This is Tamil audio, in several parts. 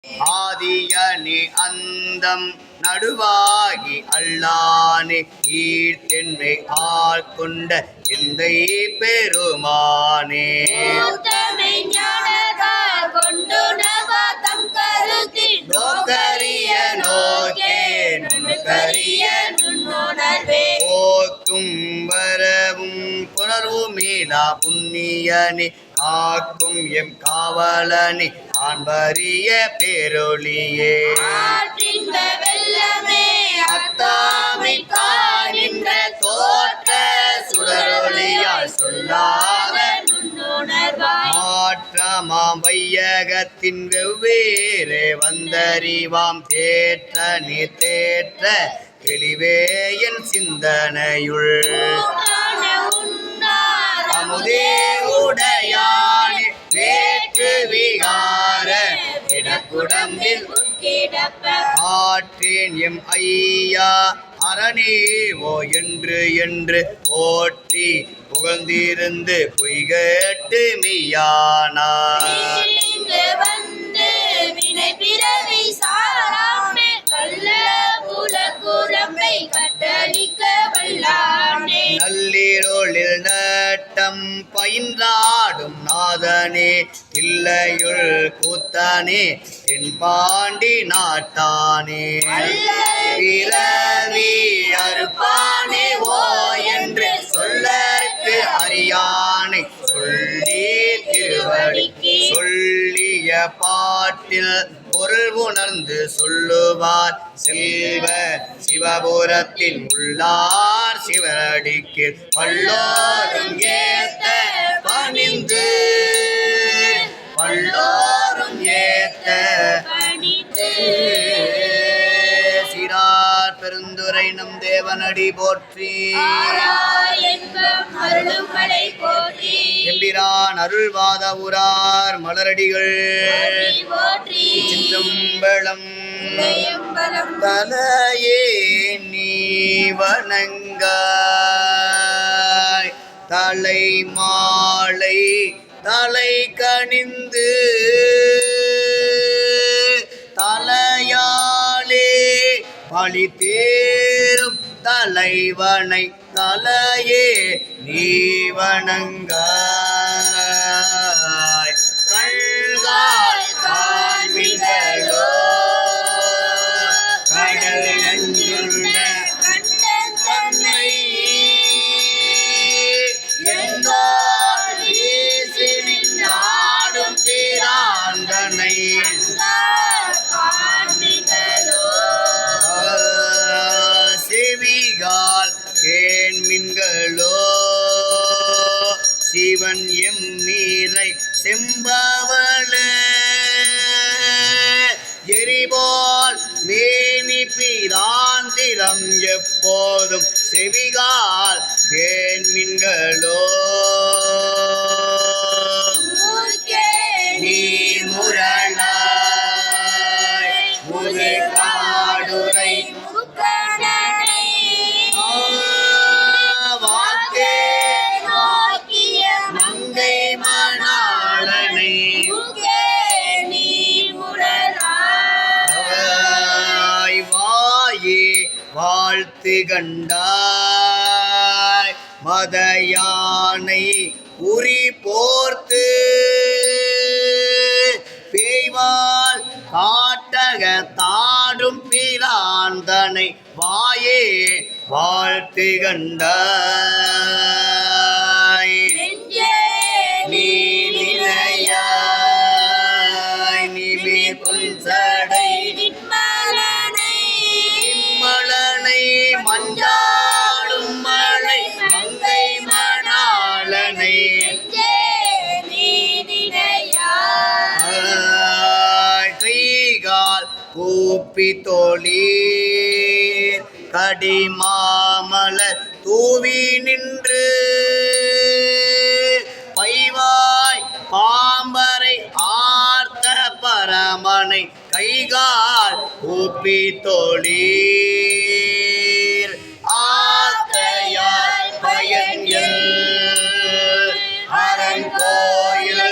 ஆதியனே அந்தம் நடுவாகி அல்லானே ஈர்த்தென்னை ஆட்கொண்ட எந்தை பெருமானே நோக்கரிய நோக்கே நுணுக்கரிய போக்கும் வரவும் புணர்வுமீளா புண்ணியனே காக்கும் எம் காவலனே ஆண்பரிய பேரொழியே அத்தாமை காண்கின்ற தோற்ற சுடரொளியால் சொல்லாத மாற்றமாம் வையகத்தின் வெவ்வேறு வந்தறிவாம் தேற்ற நீ தேற்ற தெளிவே என் சிந்தனையுள் அமுதே உடையானே வேற்று விகார இடக்குடம்பில் ஆற்றேன் எம் ஐயா அரணேவோ என்று என்று போற்றி புகழ்ந்திருந்து பொய்கேட்டு மெய்யானார் நல்லிரோளில் நட்டம் பயின்றாடும் நாதனே இல்லையுள் கூத்தானே என் பாண்டி நாட்டானே பிறவி அறுப்பானே ஓ என்று சொல்லற்கு அறியானை சொல்லி திருவடிக்கு சொல்லிய பாட்டில் பொருள் உணர்ந்து சொல்லுவார் செல்வ சிவபுரத்தின் உள்ளார் சிவனடிக்கு பல்லோரும் ஏத்த பணிந்து பல்லோரும் ஏத்த சிறார் பெருந்துரை நம் தேவனடி போற்றி எம்பிரான் அருள்வாத உரார் மலரடிகள் சிற்றம்பலம் தலையே நீ வணங்காய் தலை மாலை தலை கணிந்து தலையாலே பழி தேரும் தலைவனை தலையே நீ வணங்காய் கள்கால் காண்பிகளோ கடல் நஞ்சுண்ட தன்னை எங்கோர் வீசினின் நாடும் பிராந்தனை செவிகால் கேண்மின்களோ சிவன் எம்மீரை செம்பவள எரிபோல் மேனி பிராந்திரம் எப்போதும் செவிகால் கேண்மின்களோ நீ முரணாய் முது காடுரை வாக்கே மங்கை மணாளனை வாயே வாழ்த்து கண்டாய் மதயானை உரி போர்த்து பேய்வாள் காட்டக தாடும் பிராந்தனை வாயே வாழ்த்து கண்டாய் நீ நிலையாய் நிபி புன்சடை மலனை மஞ்சாடும் மலை மங்கை மணாளனை கைகால் கூப்பி தோழீர் கடிமாமலர் தூவி நின்று பைவாய் பாம்பரை ஆர்த்த பரமனை கைகால் கூப்பி தோழீர் ஆக்கையால் பயன் அரண் கோயில்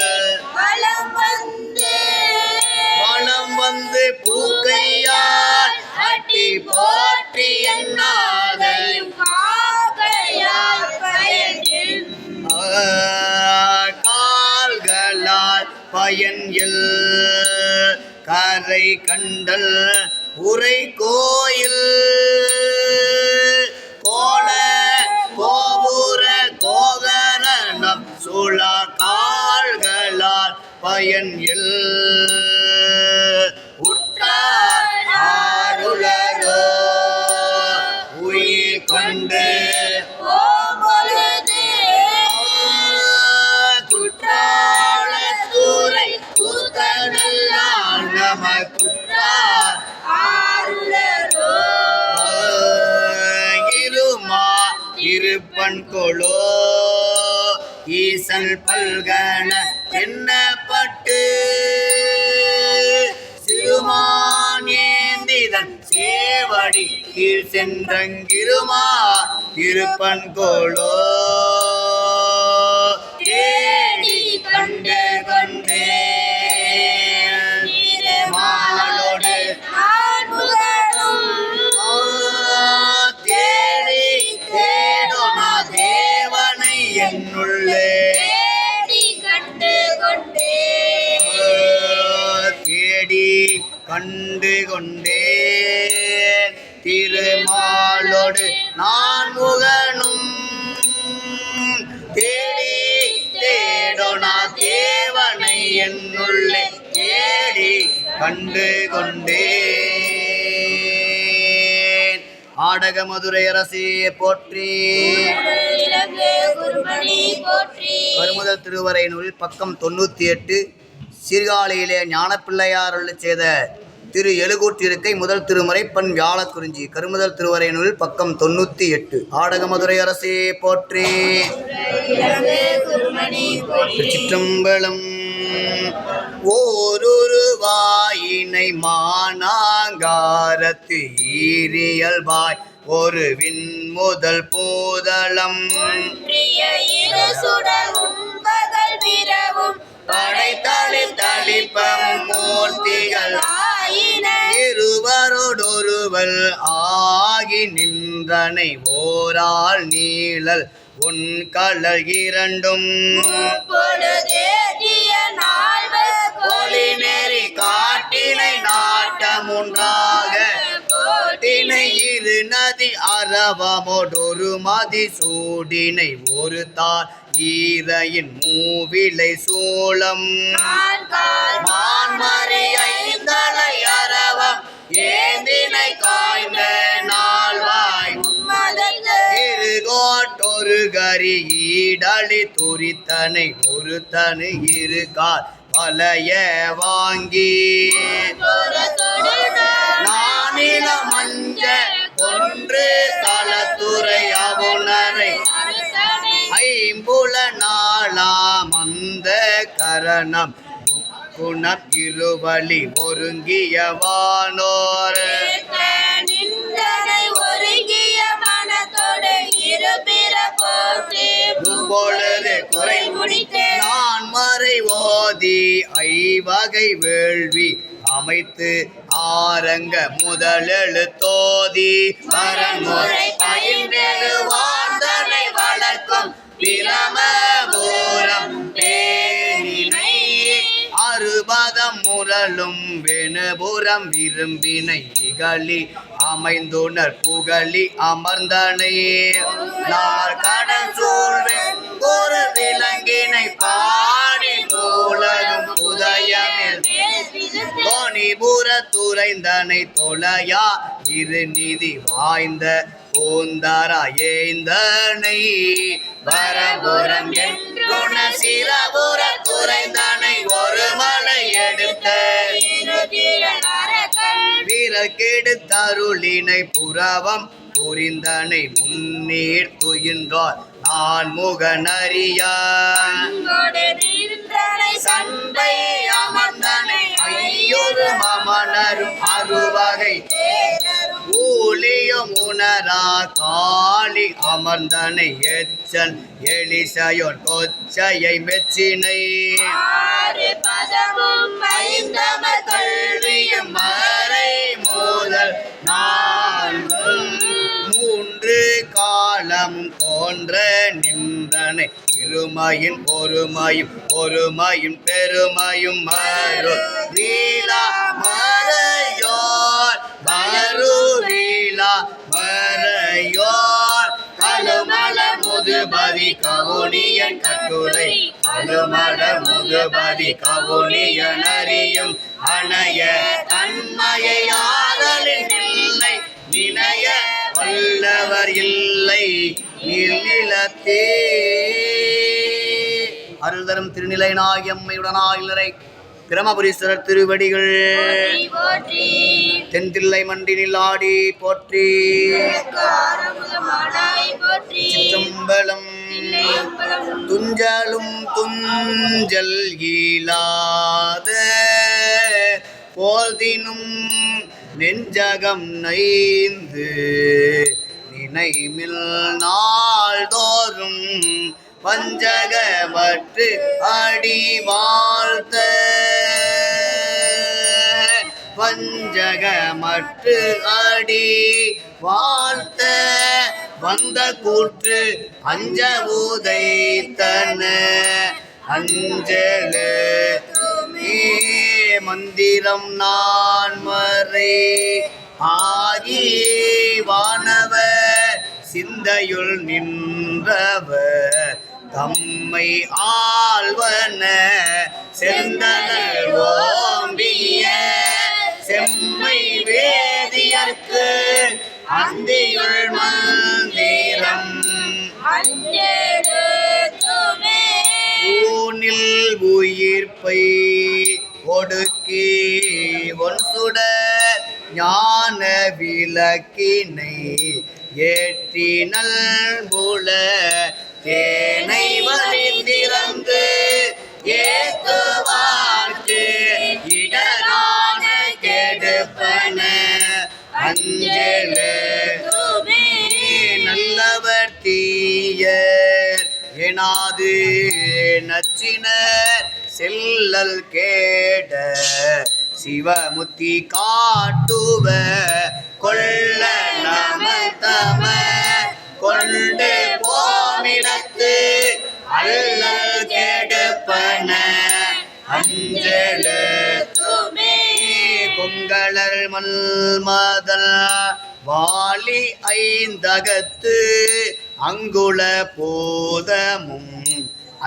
வளம் வந்து வந்து பூக்கையால் அட்டி போற்றி என்னாதையும் கால்களால் பயன் எல் கரை கண்டல் உரை கோயில் கோல கோபுர கோகரணம் சுழா கால்களால் பயன் எல் உற்றார் ஆருளரோ உயிர் கொண்டு குற்றாலத்துறை கூத்தனல்லால் நமக்குற்றார் இருமா இருப்பன் கொளோ ஈசல் பல்கண எண்ணப்பட்டு சிறுமான் ஏந்திதன் சேவடி கீழ் சென்றங்கிருமா இருப்பன் கொளோ தேடி கண்டு கொண்டே மாலோடு தேடி தேடோனா தேவனை என்னுள்ளே தேடி கண்டு கொண்டே திருமாலோடு நான் முகனும் தேடி தேடோனா தேவனை என்னுள்ளே தேடி கண்டு கொண்டே. ஆடக மதுரை அரசே போற்றி. கருமுதல் திருவரை நூல் பக்கம் 98. சீர்காழியிலே ஞானப்பிள்ளையார் அருளிச் செய்த திரு எழுகூற்றிருக்கை முதல் திருமுறை பண் வியாழக்குறிஞ்சி. கருமுதல் திருவரை நூல் பக்கம் 98. ஆடக மதுரை அரசே போற்றி. திருச்சிற்றம்பலம். ஓரொரு வாயினை மானாங்காரத்து ஈரியல்வாய் ஒரு விண் முதல் பூதளம் படைத்தளிர் தளிப்பம் மூர்த்திகள் இருவரோடொருவல் ஆகி நின்றனை ஓரால் நீழல் உன் கலல் இரண்டும் நெறி காட்டினை நாட்டம் ஒன்றாக கோட்டினை இரு நதி அரவமோடொரு மதி சூடினை ஒரு தார் ஈரையின் மூவிலை சூளம் மான்மறி ஐந்தலை அரவம் ஏந்தினை காய்ந்த நாள்வாய் இருகோட்டொரு கரி ஈடலி துரித்தனை ஒரு தனு இரு கால் பலைய வாங்கி நானில மஞ்ச கொன்று தலத்துறை அவுணரை ஐம்புல நாளாம் அந்த கரணம் குணம் இருவழி ஒருங்கியவானோர் பொழுது குறை நான் மறை ஓதி ஐவகை வேள்வி அமைத்து ஆரங்க முதலெழுத்தோதி வரன்முறை பயின்றெழு வார்த்தனை வளர்க்கும் பிரமபுரம் பேணினை அறுபதம் முரலும் வெணுபுறம் விரும்பினை இகழி அமைந்துணர் புகழி அமர்ந்தனை நார் கடல் சூழ்வேன் ஒரு விலங்கினை பாடி உலகும் உதயமில் கோணிபுர துறைந்தனை தொலையா இரு நிதி வாய்ந்த பூந்தாரா ஏந்தனை வரபுரம் என்றுண சிரபுர துறைந்தனை ஒரு மலை எடுத்த வீரக்கெடுத்தருளினை புறவம் புரிந்தனை முன்னீர் துயின்றார் நான் முகனறியான் சண்டை அமர்ந்தனை ஐயொரு மமனரும் அறுவகை ஊழியோ உணரா காளி அமர்ந்தனை எச்சன் எலிசையோன் கொச்சையை மெச்சினை பதமும் ஐந்தமர் கல்வியும் மறை முதல் மூன்று காலமும் தோன்ற நின்றனை இருமையின் ஒருமையும் பெருமையும் மறு வீலா மறையோர் மறுவீலா மறையோர் கழுமல முதுபதி கவுனியன் கட்டுரை கழுமல முதுபதி கவுனியன் அறியும் அணைய தன்மையாதலின் இல்லை நினைய வல்லவர் இல்லை நிலத்தே. அருள் தரும் திருநிலைநாயகி அம்மையுடனாயிலரை பிரமபுரீஸ்வரர் திருவடிகள் தென்தில்லை மண்டினில் ஆடி போற்றி. சிற்றம்பலம் துஞ்சலும் துஞ்சல் ஈலாத போதினும் நெஞ்சகம் நைந்து நினைமில் நாள்தோறும் பஞ்சகமற்று அடி வாழ்த்த பஞ்சகமற்று அடி வாழ்த்த வந்த கூற்று அஞ்ச உதைத்தன அஞ்சலு மந்திரம் நான் மறை ஆகி வானவர் சிந்தையுள் நின்றவர் தம்மை ஆழ்வன செந்தனல் ஓம்பிய செம்மை வேதியர்க்கு அந்தியுள் மந்திரம் ஊனில் உயிர்ப்பை ஒடுக்கி ஒன்சுடர் ஞான விளக்கினை ஏற்றினல் புல தேனை வலிந்திறந்து ஏத்துவார்க்கு இடரான கெடுப்பன அஞ்சலு நல்லவர் தீயர் எனாது நச்சினர் செல்லல் கேட சிவமுத்தி காட்டுவ கொள்ள நமதம கொண்டு போமிடத்து அல்லல் கெடுப்பன அஞ்சலு கொங்கலர் மல்மதல் வாலி ஐந்தகத்து அங்குல போதமும்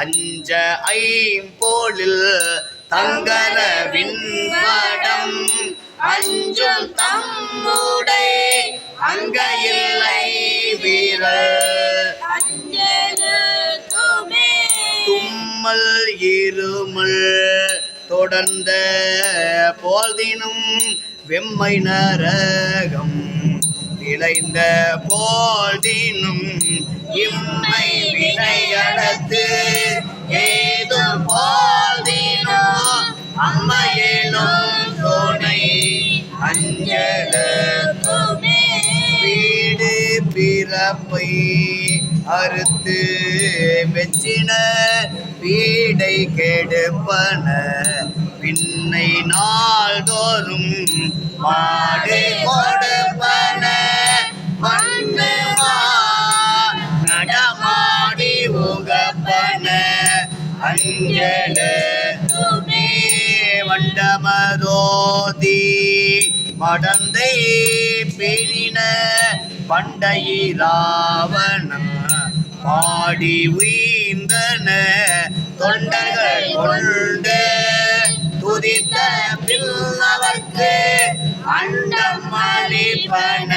அஞ்ச ஐம்போலில் தங்கர விண்படம் அஞ்சும் தம்முடை அங்கையில்லை வீரர் தும்மல் இருமல் தொடர்ந்த போதினும் வெம்மை நரகம் விளைந்த போதினும் இம்மை வினையடத்து ஏதோ போதினோ அம்மையிலும் துணை அஞ்சலு வீடு பிறப்பை அறுத்து வெச்சின வீடை கெடுப்பன பின்னை நாள்தோறும் மாடு கொடுப்பன மண்ணுமா நடமாடி உகப்பன அஞ்சலு வண்டமதோதி மடந்தை பேணின பண்டையிராவணம் பாடி உயிர்ந்தன தொண்டர்கள் கொண்டு துதித்த பின்னவர்க்கு அண்டம் அளிப்பன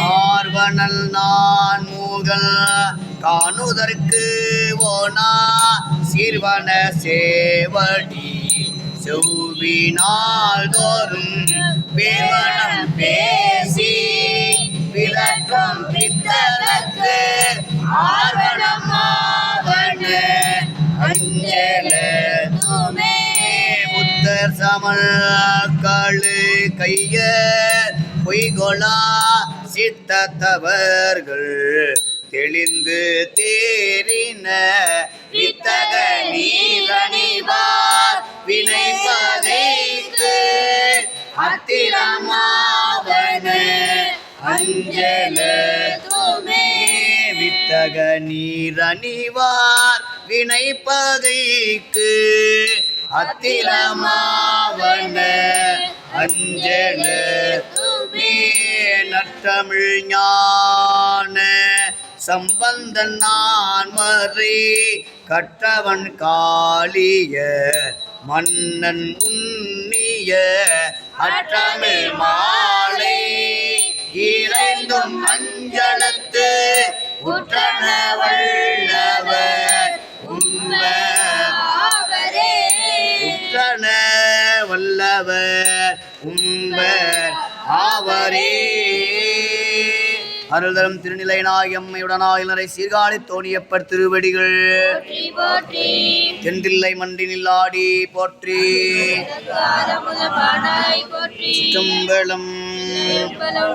கார்வனல் நான் மூகல் காணுதற்கு ஓனா சீர்வன சேவடி செவ்வினால் தோறும் பேவனம் பேசி விளக்கம் பித்தனுக்கு ஆர்வனமாவன அஞ்சலு புத்த சமல் காளு கையர் பொய்கொளா சித்தத்தவர்கள் தெளிந்து தேறின வித்தக நீரணிவார் வினைப்பதைக்கு அத்திரமாவன அஞ்சலுமே வித்தக நீரணிவார் வினைப்பதைக்கு அத்திரமாவன அஞ்சலுமே நற்றமிழ் ஞான சம்பந்தன் நான் மறை கற்றவன் காளிய மன்னன் உன்னிய அற்றமிழ் மாலை இறைந்தும் அஞ்சலத்து உற்றன வல்லவர் உம்பரே உற்றன வல்லவர் உம்பர் ஆவரே. அருள்தரும் திருநிலைநாயகி அம்மையுடனாய் நிறை சீர்காழி தோணியப்பர் திருவடிகள் தென்தில்லை மண்டி நில்லாடி போற்றி. சிற்றம்பலம்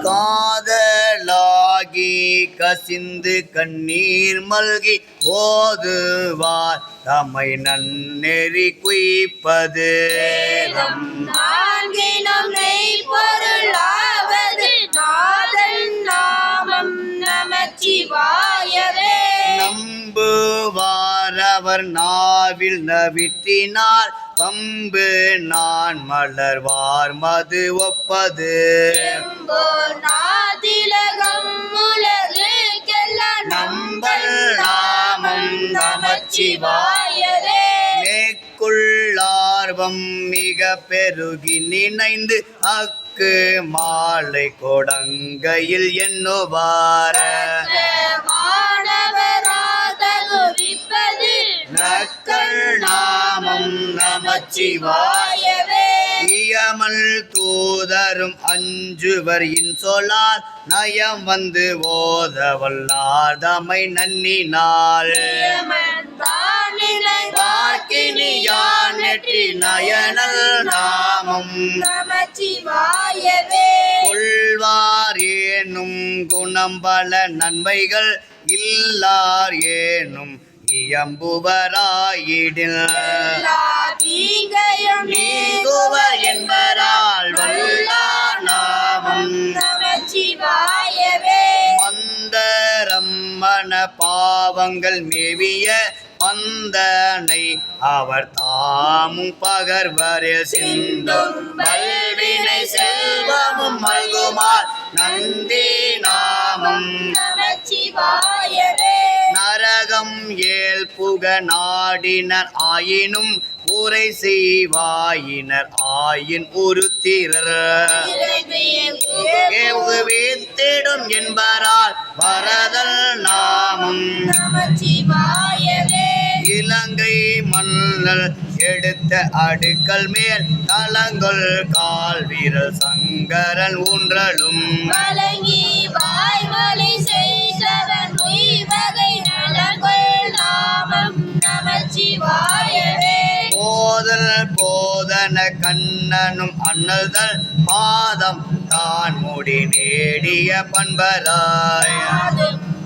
காதலாகி கசிந்து கண்ணீர் மல்கி ஓதுவார் தம்மை நன்னெறி குய்ப்பது நம்புவார் அவர் நாவில் நவிற்றினார் பம்பு நான் மலர்வார் மது ஒப்பது நம்பல் நாமம் நமச்சிவாயவே. மேற்குள்ளார்வம் மிக பெருகி நினைந்து அக்கு மாலை கொடங்கையில் எண்ணுவார நக்கள் நாமம் நமச்சிவாயவே. இயமல் தூதரும் அஞ்சுவர் இன்சொலார் நயம் வந்து ஓதவல்லார் தமை நன்னினாள் பார்க்கினியான் நெற்றி நயனல் நாமம் நமச்சிவாயவே. கொள்வார் ஏனும் குணம் பல நன்மைகள் இல்லார் ஏனும் இயம்புவராயிடில் நீங்குவர் என்பரால் வல்லார் நாமம் நமச்சிவாயவே. மந்தரம் மன பாவங்கள் மேவிய பந்தனை அவர் தாமும் பகர்வரில் சிந்தும் வல்வினை செல்வமும் மல்குமார் நந்தி நாமம் நமச்சிவாயவே. நரகம் ஏல் புக நாடினர் ஆயினும் உரை செய்வாயினர் ஆயின் உருத்திரர் வீத்திடும் என்பரால் வரதல் நாமம் நமச்சிவாயவே. இலங்கை மன்னல் எடுத்த அடுக்கல் மேல் தலங்கொள் கால் வீரல் சங்கரன் ஊன்றலும் வழங்கி வாய்மொழி செய்தவன் உய்வகை நலங்கொள் நாமம் நமச்சிவாயவே. போதல் போதன கண்ணனும் அண்ணல்தல் பாதம் தான் முடி நேடிய பண்பராய்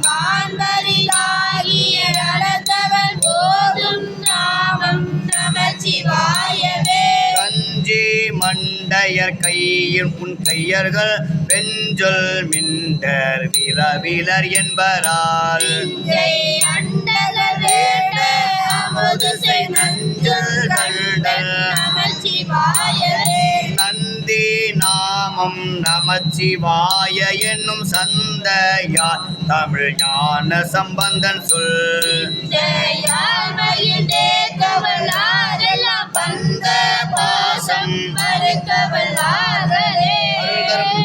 காண்பரிலாகிய நலத்தவன் போதும் நாமம் நமச்சிவாயவே. கஞ்சி மண்டையர் கையில் உன் கையர்கள் பெஞ்சொல் மிண்டர் விரவிலர் என்பரால் அண்டகள் வேண்ட அமுது செய் நஞ்சொல் கண்டல் நமச்சிவாயவே. நந்தி நாமம் நமச்சிவாய என்னும் சந்தையார் தமிழ் ஞான சம்பந்தன் சொல்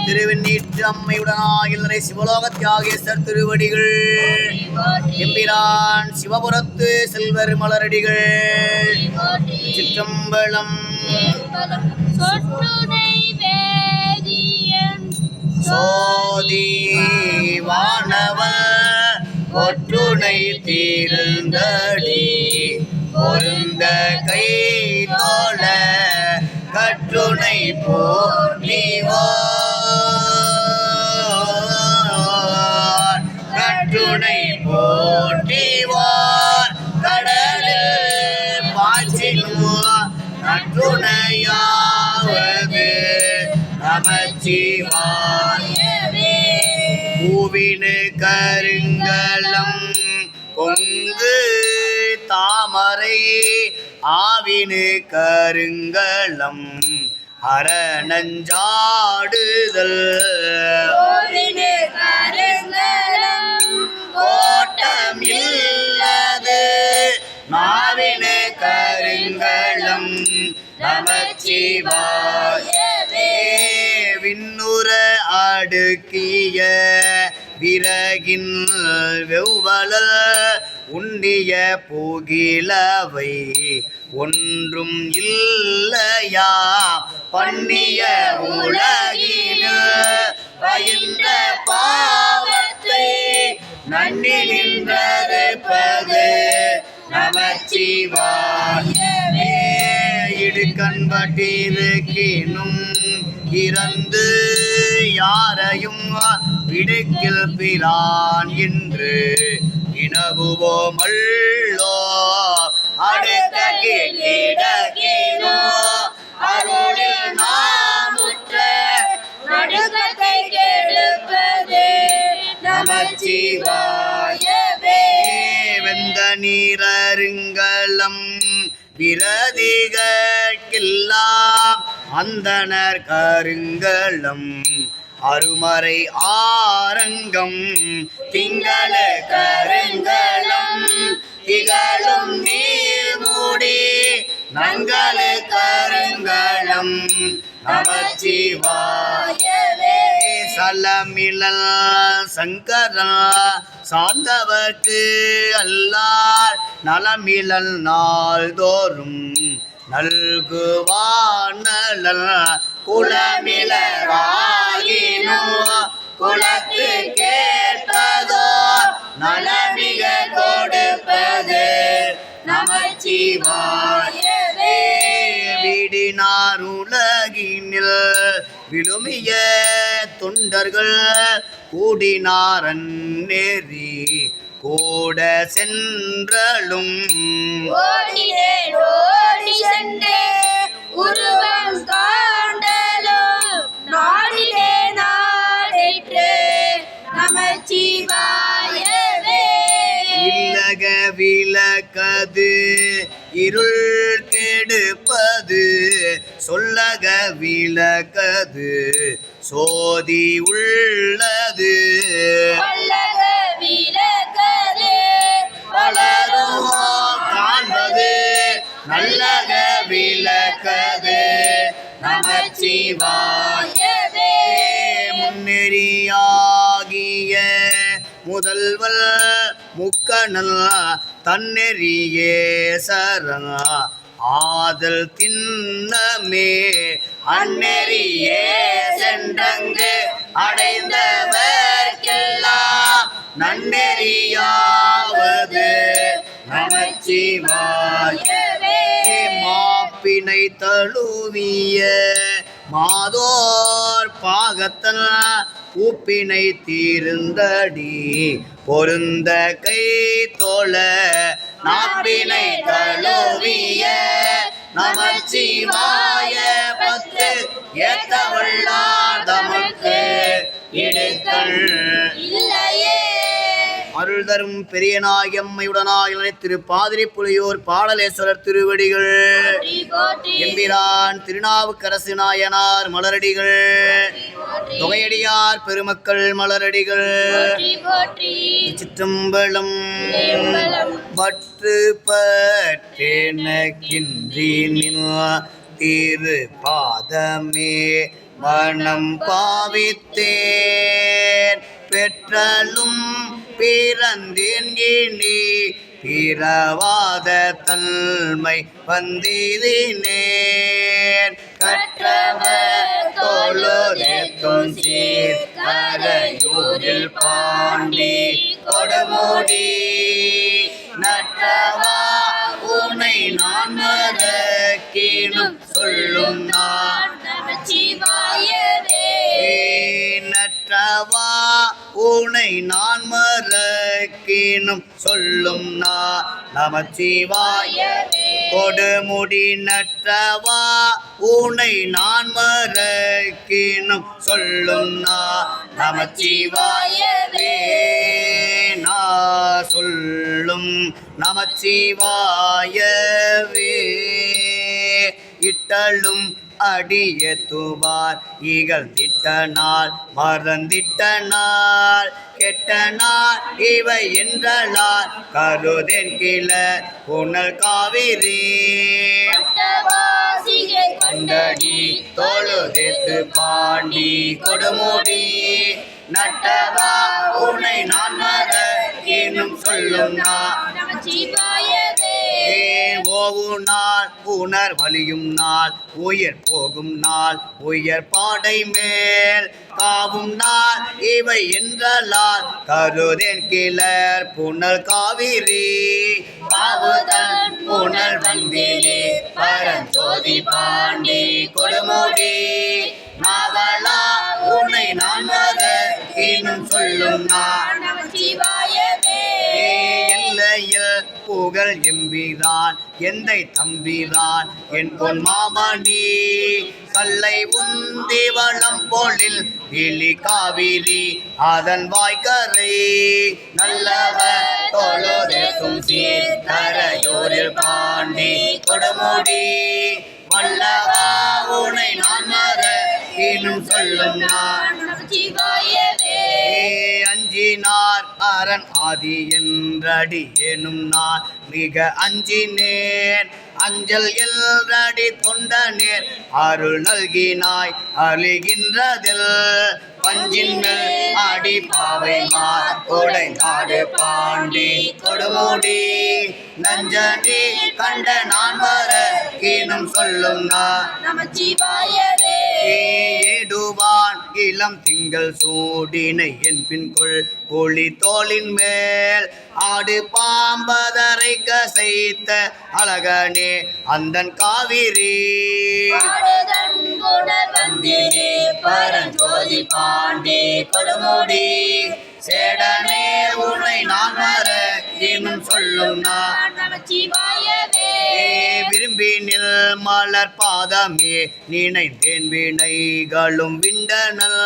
திருவெண்ணீற்று அம்மையுடனாகில் நிறை சிவலோக தியாகேசர் திருவடிகள் எம்பிரான் சிவபுரத்து செல்வர் மலரடிகள் சிற்றம்பலம் சோதி வானவர் ஒற்றுணை தீர்ந்தடி பொருந்த கை தோழ போற்றிவார் கற்றுணை போற்றிவார் கடலில் பாய்ச்சினும் நற்றுணையாவது நமச்சிவாயவே. பூவினு கருங்கலம் பொங்கு தாமரை ஆவினு கருங்கலம் அரணஞ்சாடுதல் கோவினு கருங்கலம் கோட்டம் இல்லது நாவினு கருங்கலம் நமச்சிவாயவே. விண்ணுற அடுக்கிய விறகின் வெவ்வளல் உண்டிய புகிலவை ஒன்றும் இல்லையா பண்ணிய உலகினில் பயின்ற பாவத்தை நன்னி நின்றறுப்பது நமச்சிவாயவே. இடுக்கண்பட்டிருக்கினும் இறந்து யாரையும் விடுக்கில் பிரான் என்று வினவுவோமல்லோ அடுக்க கிடக்கினோ அருளில் நாமுற்ற நடுக்கத்தை கெடுப்பது நமச்சிவாயவே. வெந்த நீரருங்கலம் விரதிகெல்லாம் அந்தனர் கருங்கலம் அருமறை ஆரங்கம் திங்கள கருங்கலம் திகழும் நீர் மூடி நங்கள கருங்கலம் நமச்சிவாயவே. சலமிழல் சங்கரா சார்ந்தவர்க்கு அல்லார் நலமிழல் நாள்தோறும் நல்குவானல் குலமிழராயினோ குலத்து கேட்பதோ நலமிக கொடுப்பது நமச்சிவாயவே. விடினார் உலகினில் விழுமிய தொண்டர்கள் கூடினாரன் நெறி கூட சென்றலும் ஓடினேன் ஓடி சென்றே உருவம் காண்டலும் நாடிலே நாடிற்று நமச்சிவாயவே. இல்லக விளக்கது இருள் கெடுப்பது சொல்லக விளக்கது சோதி உள்ளது பல்லக விளக்கது பலரும் காண்பது நல்லக விளக்கது நமச்சிவாயவே. முன்னெறியாகிய முதல்வல் முக்கணல் தன்னெறியே சரண ஆதல் திண்ணமே அந்நெறியே சென்றங்கு அடைந்தவர்க்கெல்லாம் நன்னெறியாவது நமச்சிவாயவே. மாப்பினை தழுவிய மாதோர் பாகத்தல் உப்பினை தீர்ந்தடி பொருந்த கை தோழ நாப்பினை தழுவிய நமச்சிவாய பத்து ஏத்தவள்ளார் தமக்கு இடுக்கண் இல்லையே. அருள் தரும் பெரியனாய் எம்மையுடனாய் திரு பாதிரி புலியூர் பாடலேஸ்வரர் திருவடிகள் போற்றி போற்றி எம்பிரான் திருநாவுக்கரசு நாயனார் மலரடிகள் தொகையடியார் பெருமக்கள் மலரடிகள் போற்றி போற்றி சிற்றம்பலம் பற்று பற்றெனக்கின்றி திரு பாதமே மனம் பாவித்தேன் பெற்றலும் பிறந்தேன் இனி பிறவாத தன்மை வந்திதினேன் கற்றவர் தொழுதேத்தும் சீர் கரையூரில் பாண்டி கொடுமுடி நற்றவா உனை நான் மறக்கினும் சொல்லும் நான் ஈனும் சொல்லும் நமச்சிவாய கொடுமுடி நற்றவா உனை நான் மறக்கினும் சொல்லும் நமச்சிவாயவே சொல்லும் நமச்சிவாயவே இட்டலும் அடிய துவார் ஈகள் திட்ட நாள் மறந்திட்ட நாள் கெட்ட நாள் இவை என்றலார் கருதென் கிள புனல் காவிரி கொண்டடி தொழுதெத்து பாண்டி கொடுமுடி நட்டவா உனை நான் மறக்கினும் சொல்லும் ஓவு நாள் உணர் வலியும் நாள் உயிர் போகும் நாள் உயர் பாடை மேல் காவும் நாள் இவை என்றலால் கருதேன் கிளர் புனல் காவிரி காவுதன் புனல் வந்திலே பரஞ்சோதி பாண்டி கொடுமுடி நாவலா உனை நான் மறக்கினும் சொல்லும் எல்லையில் புகழ் எம்பிரான் எந்தை தம்பிரான் என் பொன் மாமணி கல்லை உந்தி வளம் போலில் இலி காவிரி அதன் வாய்க்கரை நல்லவ தொழுதெத்தும் சீர்கரையூரில் பாண்டி கொடுமுடி வல்லவா உனை நான் மறக்கினும் சொல்லும் அஞ்சினார் அரண் ஆதி என்றடி எனும் நான் மிக அஞ்சினேன் அஞ்சல் எல்ரடி தொண்ட நேர் அருள் நல்கினாய் அழிகின்றதில் பஞ்சின் மேல் அடி பாவை மாடை நாடு பாண்டி கொடுமுடி நஞ்சனி கண்ட நான் மறக்கினும் சொல்லும் ஏடுவான் இளம் திங்கள் சூடினை என் பின்கொள் ஒளி தோளின் மேல் ஆடு பாம்பதரை கசைத்த அழகனே அந்தன் காவிரி பரஞ்சோதி பாண்டி கொடுமுடி சேடனே உன்னை நான் மறக்கினும் சொல்லும் விரும்பினில் மலர் பாதமே நினைந்தேன் வினைகளும் விண்டனல்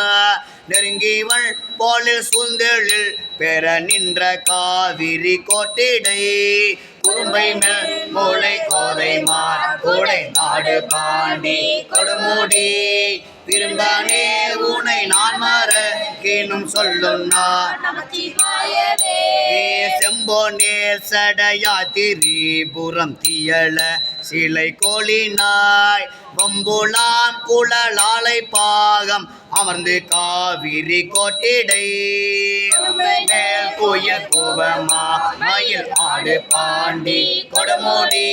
நெருங்கிவள் போலில் சூழ்ந்தெழில் பெற நின்ற காவிரி கோட்டிடை குறும்பை மேல் மூளை கோதை மார் கோடை நாடு பாண்டி கொடுமுடி விரும்பானே உனை நான் மறக்கினும் சொல்லும் செம்போனேர் சடையா திரிபுரம் தியள சிலை கோழினாய் வம்புலாம் குழலாலை பாகம் அமர்ந்து காவிரி கோட்டிடை மேல் குயல் பூவமா மயில் ஆடு பாண்டி கொடுமுடி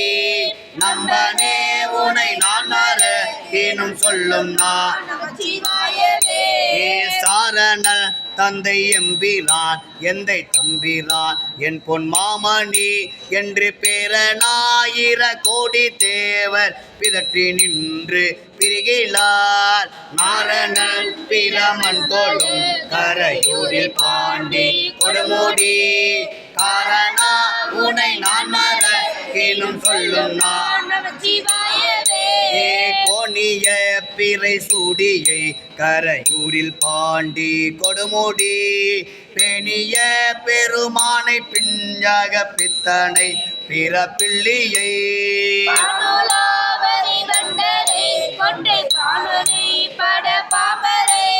நம்பனே உனை நான் மறக்கினும் சொல்லும் சாரணல் தந்தை எம்பிரான் எந்தை தம்பிரான் என் பொன் மாமணி என்று பேரனாயிர கோடி தேவர் பிதற்றி நின்று பிரிகிலார் நாரணன் பிரமன் தோளும் கரையூரில் பாண்டி கொடுமுடி காரணா உனை நான் மறக்கினும் சொல்லும் கோணிய பிறை சூடியை கரையூரில் பாண்டி கொடுமுடி பெணிய பெருமானை பிஞ்சக பித்தனை பிறப்பிள்ளியை கொண்டை பாலனை பட பாம்பரை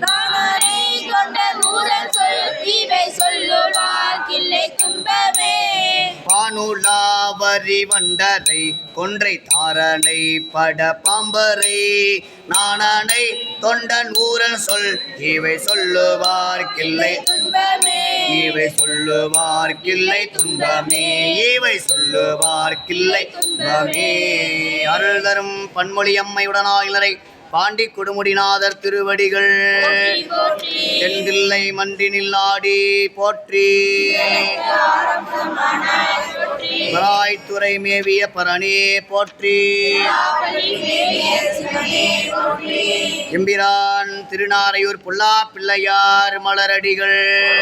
நானரை கொண்ட ஊரல் சொல் இவை சொல்லுவார் கிள்ளை துன்பமே பானுலாவரி வண்டரை கொன்றை தாரனை பட பாம்பரை நானனை தொண்டன் ஊரல் சொல் இவை சொல்லுவார் கிள்ளை துன்பமே இவை சொல்லுவார் கிள்ளை துன்பமே இவை சொல்லுவார் கிள்ளை துன்பமே அருள் தரும் பன்மொழி அம்மையுடனாயிலரை பாண்டி கொடுமுடிநாதர் திருவடிகள் தென்தில்லை மன்றினில் ஆடி போற்றி துறை மேவிய பரணே போற்றி எம்பிரான் திருநாரையூர் புல்லா பிள்ளையார் மலரடிகள்,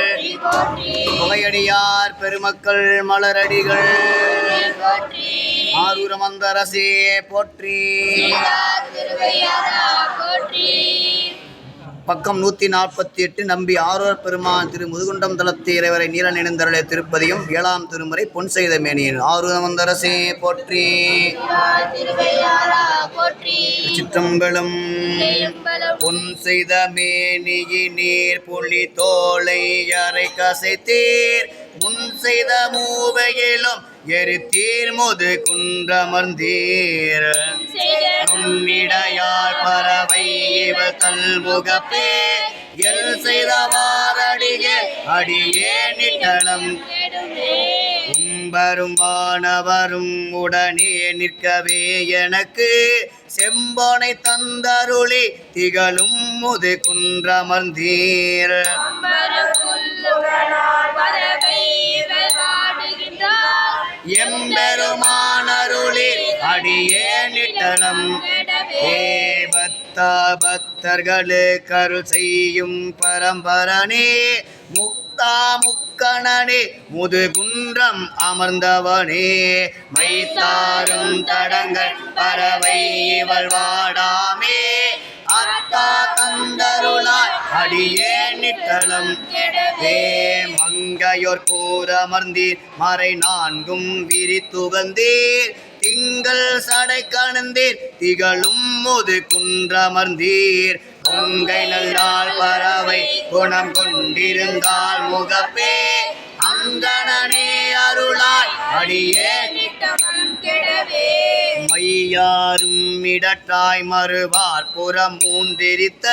போற்றி போற்றி புகையடியார் பெருமக்கள் மலரடிகள், போற்றி ஆரூரமந்தரசே போற்றி. திருவையாரா போற்றி. பக்கம் 148. நம்பி ஆரூர் பெருமான் திரு முதுகுண்டம் தலத்து இறைவரை நீல நினைந்தருளை திருப்பதியும் 7ஆம் திருமுறை பொன் செய்த மேனியின். ஆரூரமந்தரசே போற்றி. திருவையாரா போற்றி. சிற்றம்பலம் எம்பலம் பொன் செய்த மேனியி நீர் புலி தோலை அரை கசைத்தீர் முன் செய்த மூவையிலும் எரித்தீர் முது குன்றமர்ந்தீர் நுண்ணிடையார் பறவை இவள் கல்முகப்பே எல் செய்தவாரடியே அடியே நிட்டலம் கும்பரும் வானவரும் உடனே நிற்கவே எனக்கு செம்பனை தந்தருளி திகழும் முது குன்றமர்ந்தீர் எம்பெருமானருளி அடியே நிட்டலம் பக்தர்களு கருள் செய்யும் பரம்பரனே முக்தா முக்கணனே முதுகுன்றம் அமர்ந்தவனே மைத்தாரும் தடங்கள் பறவை இவள் வாடாமே அத்தா தந்தருளாய் அடியே நிட்டலம் மங்கையோர் கூறமர்ந்தீர் மறை நான்கும் விரித்துகந்தீர் திங்கள் சடை கணந்தீர் திகழும் முது குன்றமர்ந்தீர் பொங்கை நல்லால் பறவை குணம் கொண்டிருந்தால் முகப்பே அங்கணனே அருளாய் அடியே மையாரும் இடட்டாய் மறுவார் புறம் மூன்றிரித்த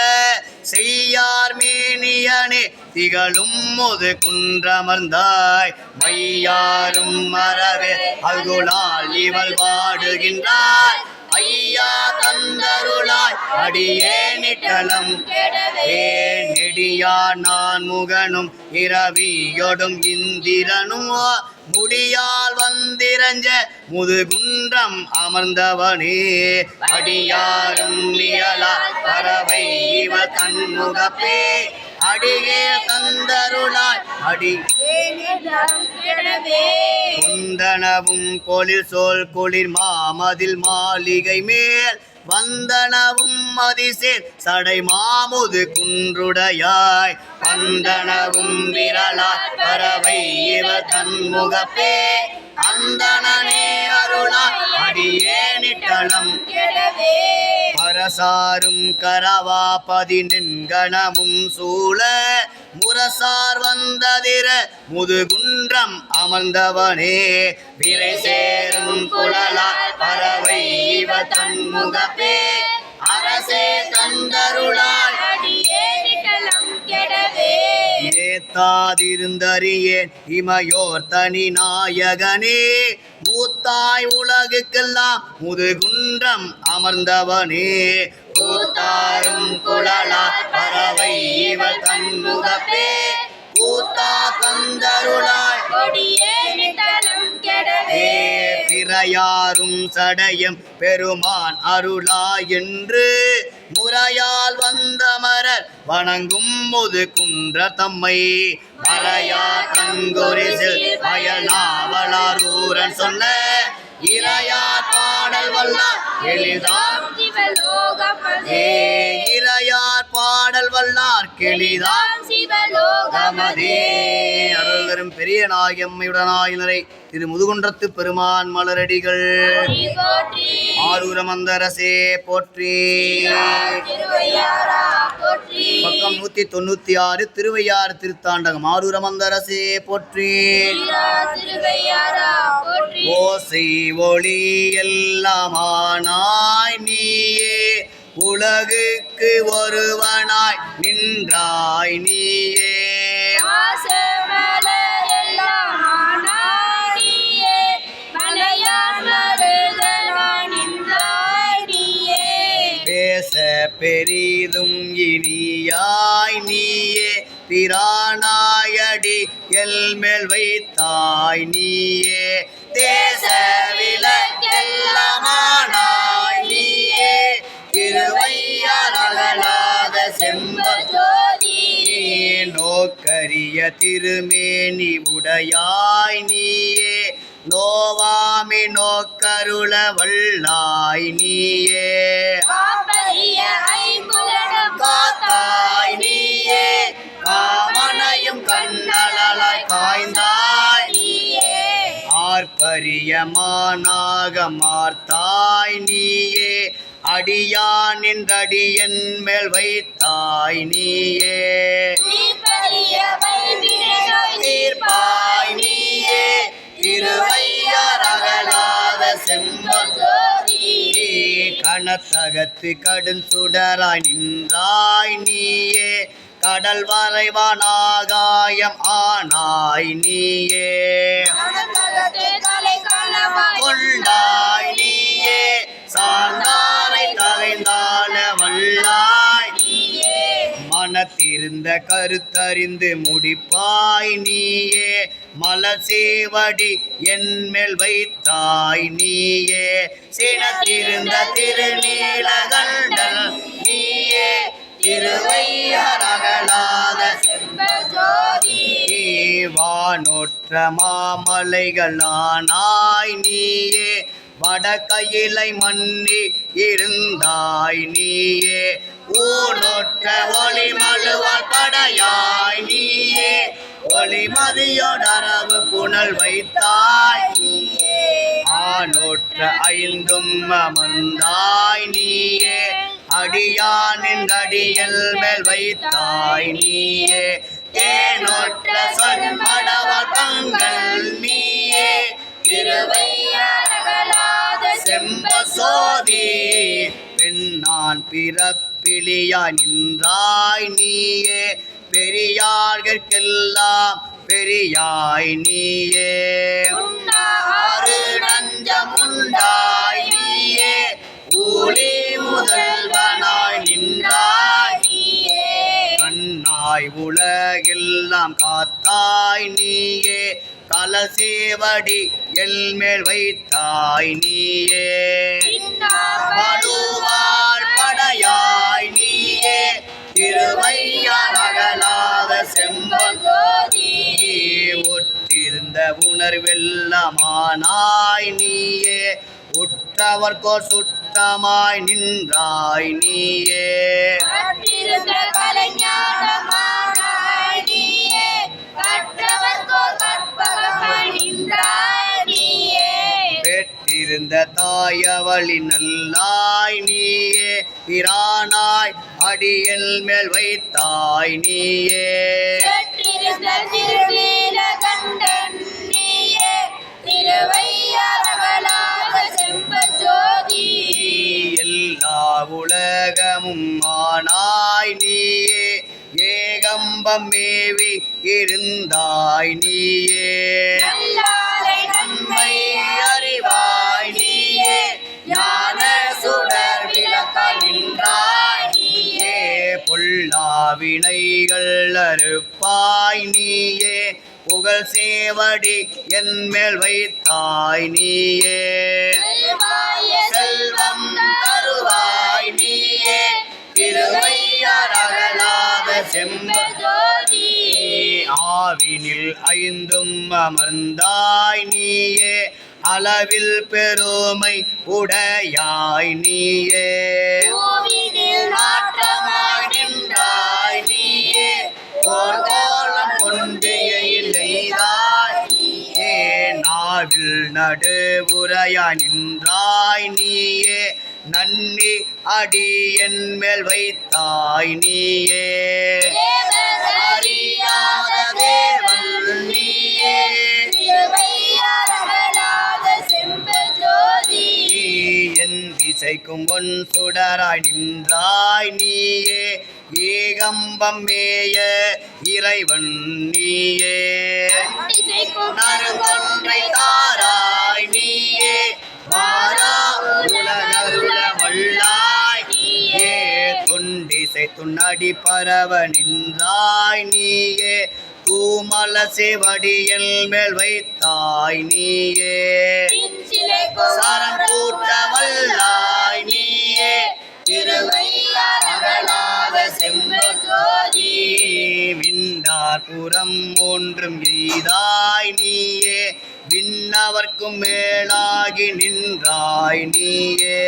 செய்யார் மேனியனே திகழும் முது குன்றமர்ந்தாய் மையாரும் மறவே அல்குலால் இவள் வாடுகின்றாய் ஐயா தந்தருளாய் அடியே நிட்டலம் நெடியா நான் முகனும் இரவியொடும் இந்திரனும் முடியால் வந்திரஞ்ச முதுகுன்றம் அமர்ந்தவனே அடியாரும் நியலா பறவை இவ தன்முகப்பே அடியே தந்தருளாய் அடி குந்தனவும் பொழில் சோல் குளிர் மாமதில் மாளிகை மேல் வந்தனவும் மதிசேர் சடை மாமுது குன்றுடையாய் வந்தனவும் விரலாய் பறவை இவ தன்முகப்பே அந்தனனே அருளாய் அடியே நிட்டலம் பரசாரும் கரவா பதினெண்கணமும் சூழ முரசார் வந்ததிர முதுகுன்றம் அமர்ந்தவனே விரை சேரும் குழலாய் பறவை இவ தன்முகப்பே அரசே தந்தருளாய் ஏத்தாதிருந்தறியேன் இமையோர் தனி நாயகனே மூத்தாய் உலகுக்கெல்லாம் முதுகுன்றம் அமர்ந்தவனே கூத்தாரும் குழலா பறவை இவ தன்முகப்பே கூத்தா தந்தருளாய் திரையாரும் சடையம் பெருமான் அருளாய் என்று முறையால் வந்தமரர் வணங்கும் முது குன்ற தம்மை மறையா கண்குரிசில் பயனாவலாரூரன் சொன்ன இறையா பாடல் வல்லார் எளிதார் இறையார் பாடல் வல்லார் கெளிதார் சிவலோகமதே. அருள் தரும் பெரிய நாயம்மையுடனாயினரை திரு முதுகுன்றத்து பெருமான் மலரடிகள் ஆரூரமந்தரசே போற்றி. பக்கம் 196. திருவையாறு திருத்தாண்டகம். ஆரூரமந்தரசே போற்றி. ஓசை ஒளி எல்லாமானாய் நீயே உலகுக்கு ஒருவனாய் நின்றாய் நீயே பேச பெரிதும் இனியாய் நீயே பிரானாயடி எல்மேல் வைத்தாய் நீயே தேச விலக்கெல்லாமானாய் நீயே திருவையாரகலாத செம்பஜோதி நோக்கரிய திருமேனி உடையாய் நீயே நோவாமி நோக்கருள வல்லாய் நீயே காப்பரிய ஐம்புலனும் காத்தாய் நீயே காமனையும் கண்ணலாய் காய்ந்தாய் நீயே ஆர்ப்பரியமானாக மார்த்தாய் நீயே அடியானின்றடியன் மேல் வைத்தாய் நீயே தீப்பரிய வைவினை நோய் தீர்ப்பாய் நீயே திருவையாரகலாத செம்பஜோதி கணத்தகத்து கடும் சுடராய் நின்றாய் நீயே கடல் வரைவானாகாயம் ஆனாய் நீயே மனத்தகத்தே தலை காலமாய் கொண்டாய் நீயே சாந்தாரை தகைந்தால வல்லாய் நீயே மனத்திருந்த கருத்தறிந்து முடிப்பாய் நீயே மலசேவடி என் மேல் வைத்தாய் நீயே சினத்திருந்த திருநீலகண்டல் நீயே திருவையரகலாத செம்பஜோதி வானொற்ற மாமலைகளானாய் நீயே வடகையிலை மன்னி இருந்தாய் நீயே ஊனொற்ற ஒளி மழுவால் படையாய் நீயே ஒளிமதியோடரவு புனல் வைத்தாய் நீயே ஆனொற்ற ஐந்தும் அமர்ந்தாய் நீயே அடியானின் அடியல் மேல் வைத்தாய் நீயே தேனொற்ற சொல்மடவ பங்கள் நீயே திருவையாரகலாத செம்பசோதி பெண்ணான் பிறப்பிலியா நின்றாய் நீயே பெரியார்கெல்லாம் பெரியாய் நீயே ஆறு நஞ்சமுண்டாய் நீயே ஊழி முதல்வனாய் நின்றாய் நீயே கண்ணாய் உலகெல்லாம் காத்தாய் நீயே கலசேவடி எல் மேல் வைத்தாய் நீயே படுவாள் படையாய் நீயே திருவையாரகலாத செம்பஜோதி ஒற்றிருந்த உணர்வெல்லாமானாய் நீயே உற்றவர்கோர் சுற்றமாய் நின்றாய் நீயே கற்றிருந்த கலைஞானமானாய் நீயே கற்றவர்கோர் கற்பகமாய் நின்றாய் நீயே பெற்றிருந்த தாயவழி நல்லாய் நீயே பிரானாய் அடியல் மேல் வைத்தாய் நீயே கற்றிருந்த திருநீலகண்டன் நீயே திருவையாரகலாத செம்பஜோதி எல்லா உலகமும் ஆனாய் நீயே ஏகம்பம் மேவி இருந்தாய் நீயே நல்லாரை நன்மை அறிவாய் நீயே ஞான சுடர் விளக்காய் நின்றாய் நீயே பொல்லாவினைகள் அறுப்பாய் நீயே புகழ் சேவடி என் மேல் வைத்தாய் நீயே செல்வம் தருவாய் நீயே திருவையாரகலாத செம்பஜோதி ஆவினில் ஐந்தும் அமர்ந்தாய் நீயே அளவில் பெருமை உடையாய் நீயே பூவினில் நாட்டமாய் நின்றாய் நீயே போர்கோலம் கொண்டையில் எய்தாய் நீயே நாவில் நடுவுரையாய் நின்றாய் நீயே நன்னி அடி என் மேல் வைத்தாய் நீயே அறியாத தேவன் நீயே திருவையாரகலாத செம்பஜோதி என் திசைக்கும் ஒன் சுடராய் நின்றாய் நீயே ஏகம்பம் மேய இறைவன் நீயே நறுங்கொன்றை தாராய் நீயே மாறா உலகருள வல்லாய் நீயே தொண்டிசை துண்ணடி பரவ நின்றாய் நீயே தூமல செவடியல் மேல் வைத்தாய் நீயே சரம் கூட்ட வல்லாய் நீயே திருவையாரகலாத செம்ப பார்ப்புறம் ஒன்றும் எய்தாய் நீயே விண்ணவர்க்கும் மேலாகி நின்றாய் நீயே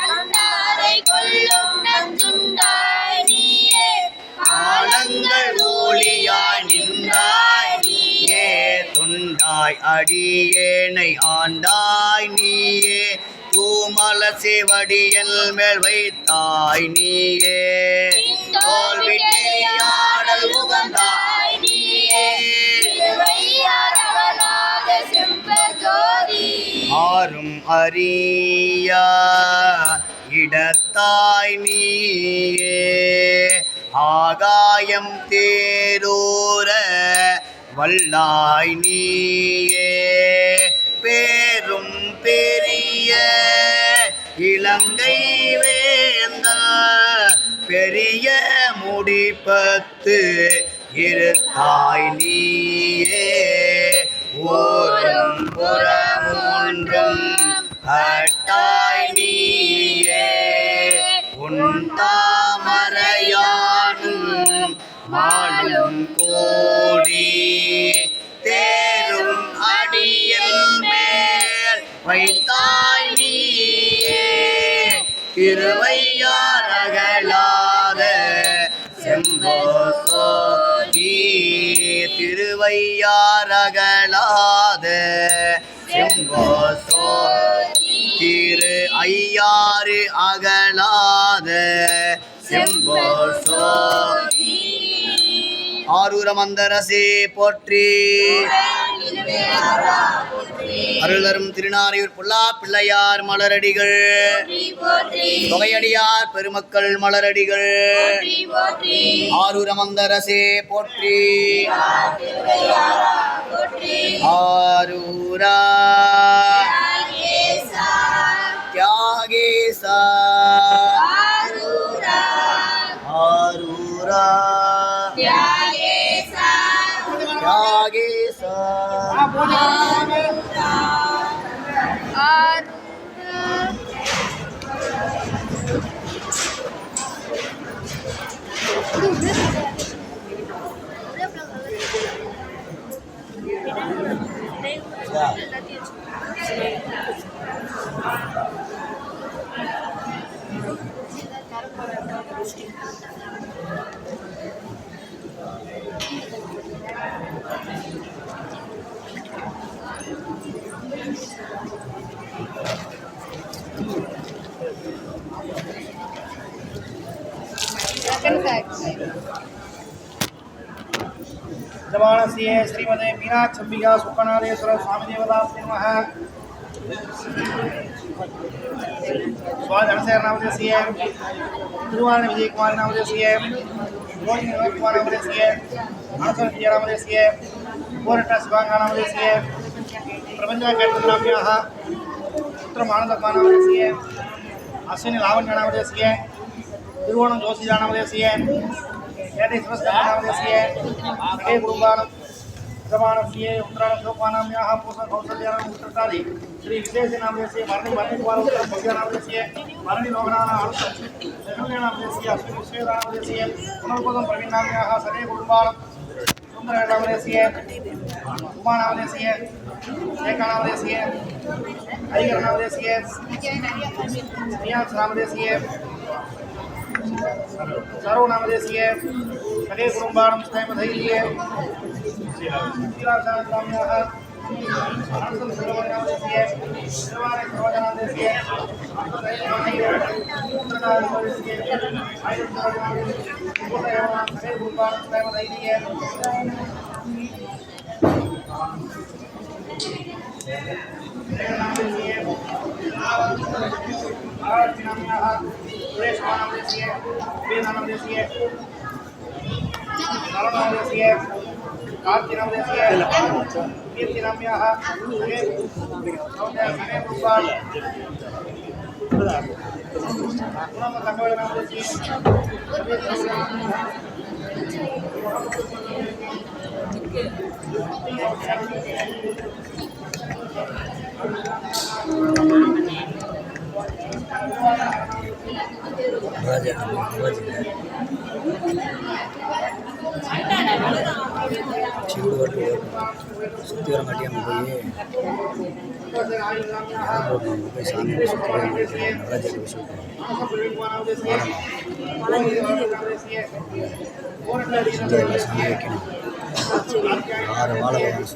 அண்டாரை கொல்லும் நஞ்சுண்டாய் நீயே ஆலங்கள் ஒளியாய் நின்றாய் நீயே தொண்டாய் அடியேனை ஆண்டாய் நீயே தூமல சிவடியல் மேல் வைத்தாய் நீயே தோல்வியாடல் உகந்தாய் நீயே திருவையாரவனாக செம்பஜோதி ஆரும் அறியா இடத்தாய் நீயே ஆகாயம் தேரூர வல்லாய் நீயே பேரும் பெரிய இலங்கை வேந்த பெரிய முடிப்பத்து இருத்தாய் நீயே ஓரும் புறமொன்றும் கட்டாய் நீயே உன் தாமரையானும் மாலும் கோடி தேரும் அடியில் மேல் வைத்தாய் நீயே திருவையாரகலாத செம்போசோதி திருவையாரகலாத செம்போசோ திரு ஐயாறு அகலாத செம்போசோ ஆரூர மந்தரசே போற்றி அருளரும் திருநாரையூர் புல்லா பிள்ளையார் மலரடிகள் தொகையடியார் பெருமக்கள் மலரடிகள் ஆரூர மந்தரசே போற்றி ஆரூரா தியாகேசா ஆரூரா தியாகேசா जवानस्य श्रीमते मीनाक्षम्बिका सुप्पनादेश्वर स्वामी देवदास्य नमः स्वाधनसेर नामदेशीय तिरुवाण विजय कुमार नामदेशीय रोहिणी कुमार नामदेशीय अनसर विजय नामदेशीय कोरट शिवांगा नामदेशीय प्रबंध नाम्याः पुत्र आनंद कुमार नामदेशीय अश्विनी लावण्य नामदेशीय तिरुवोणम जोशी नामदेशीय उत्तरायण शोकवानाम्याः पूषण कौशल्यानां उत्तरादि श्री विशेष नामदेशीय मरणि कुमार भव्य नामदेशीय मरणि लोकनानां नामदेशीय अश्विनी विश्वेश नामदेशीय पुनर्पोदं प्रवीण नाम्याः सरे कुटुम्बानां सुंदर नामदेशीय उमा नामदेशीय एका नामदेशीय ऐगर नामदेशीय नामदेशीय सर्व नामदेशीय सगे कुटुंबानं स्वयं धैर्य नाम्याः अनसं सर्वनामदेशीय सर्वारे सर्वजनामदेशीय सगे कुटुंबानं स्वयं धैर्य सुरेश नामदेशीय वेद नामदेशीय नामदेशीय कार्ति नामदेशीय कीर्ति नाम्याः सगे कुटुंबान् पुनः तंगवळ नामदेशीय சுடுகாட்டு சுற்றி வர மாட்டியாமல் போய் சாமி சுற்றி மகாராஜாக்கு சுற்றி எல்லாம் சாமி வைக்கணும் 6 வாழை வேணும்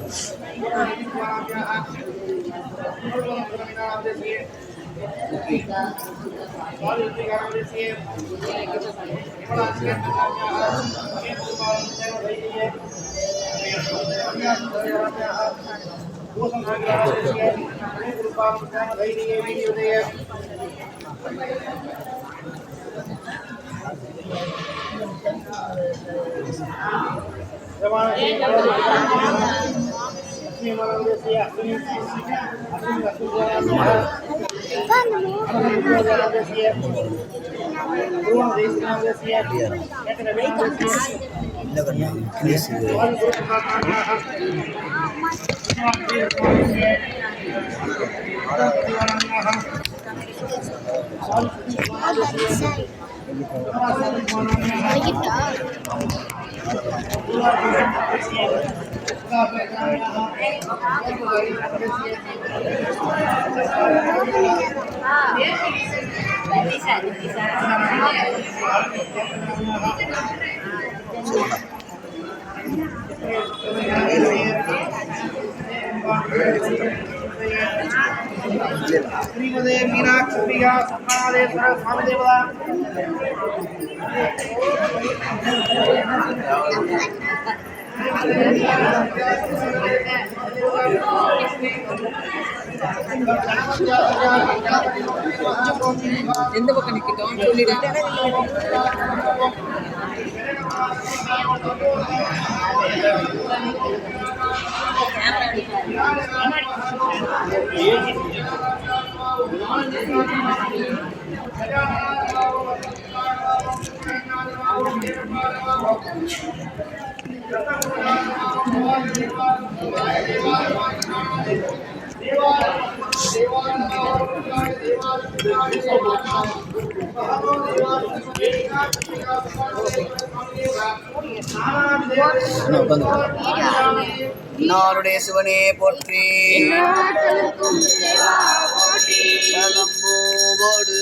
श्रीमदे मीनाक्षी प्रिया सपनादेश्वर स्वामी देवता எந்த பக்கம் நிற்கிட்டோம் சொல்லிடுறேன். நாளுடைய சிவனே போற்றி சலம்பூவோடு